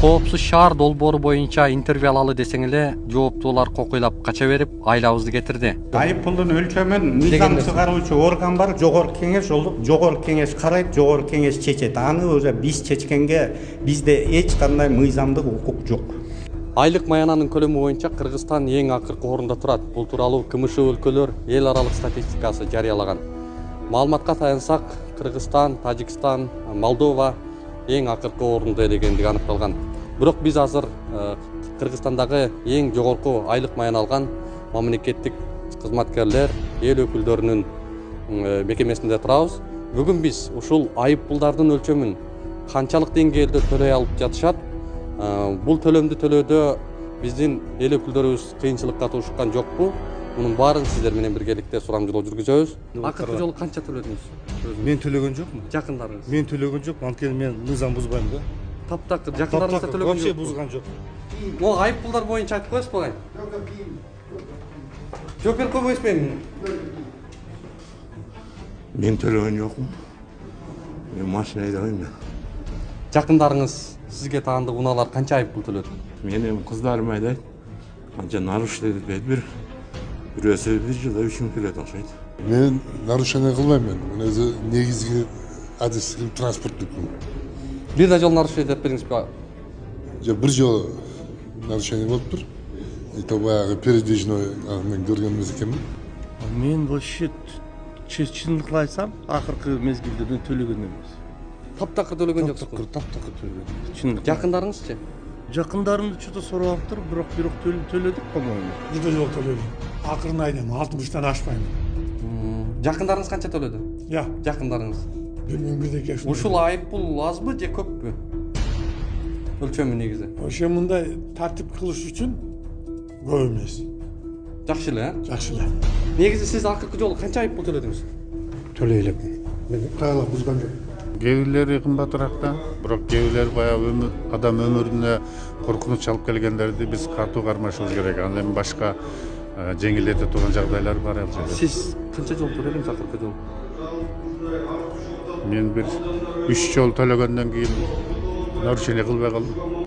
Коопсуз шаар долбоору боюнча интервью алалы десең эле жооптуулар кокуйлап кача берип айлабызды кетирди. Айып пулдун өлчөмүн мыйзам чыгаруучу орган бар, жогорку кеңеш, ол жогорку кеңеш карайт, жогорку кеңеш чечет. Аны уже биз чечкенге бизде эч кандай мыйзамдык укук жок. Айлык маянанын көлөмү боюнча Кыргызстан эң акыркы орунда турат. Бул тууралуу КМШ өлкөлөр эл аралык статистикасы жарыялаган. Маалыматка таянсак, Кыргызстан, Тажикстан, Молдова эң акыркы орунда экендиги аныкталган. Бирок биз азыр Кыргызстандагы эң жогорку айлык маян алган мамлекеттик кызматкерлер, эл өкүлдөрүнүн мекемесинде турабыз. Бүгүн биз ушул айып пулдардын өлчөмүн канчалык деңгээлде төлөй алып жатышат, бул төлөмдү төлөөдө биздин эл өкүлдөрүбүз кыйынчылыкка туушкан жокпу? Мунун баарын сиздер менен биргеликте сурамжылоо жүргүзөбүз. Акыркы жолу канча төлөдүңүз? Мен төлөгөн жокмун. Жакындарыңыз? Мен төлөгөн жок. Анткени мен мыйзам бузбайм да. Таптакыр жакындарыңыз да төлөгөн Вообще жок. бузган жок. Могу айып пулдар боюнча айтып коесузбу агай? Жооп берип койбойсузбу эми? Мен төлөгөн жокмун. Мен машина айдабайм. Жакындарыңыз сизге таандык унаалар канча айып пул төлөдү? Менин кыздарым айдайт. Канча нарушение этпейт бирөөсү 1 жылда 3 000 төлөйт окшойт. Мен нарушение кылбайм мен. Мен өзү негизги адистик транспорттукмун. Бир да жол нарушение деп бериңизби? Же бир жолу нарушение болуптур. Это баягы передвижной мен көргөн эмес экенмин. Мен вообще чындыгын айтсам, акыркы мезгилде мен төлөгөн эмес. Таптакыр төлөгөн жоксузбу? Таптакыр төлөгөн. Чындык. Жакындарыңызчы? Жакындарымды что-то суралыптыр, бирок төлөдүк, по-моему. Бир жол төлөдүм. Акырын айдым, 60-тан ашпайм. Жакындарыңыз канча төлөдү? Я, Жакындарыңыз. билбейм бирдеке. Ушул айып пул азбы же көппү? Өлчөмү негизи. Ошо мындай тартип кылыш үчүн көп эмес. Жакшы эле, Жакшы эле. Негизи сиз акыркы жолу канча айып пул төлөдүңүз? Төлөй элем. Мен кайла бузган жок. Кээ бирлери кымбатыраак да, бирок кээ бирлери баягы адам өмүрүнө коркунуч алып келгендерди биз катуу кармашыбыз керек. Андан эми башка жеңилдете турган жагдайлар бар ал жерде. Сиз канча жол төлөдүңүз акыркы жолу? Мен бир 3 жол төлөгөндөн кийин нарушение кылбай калдым.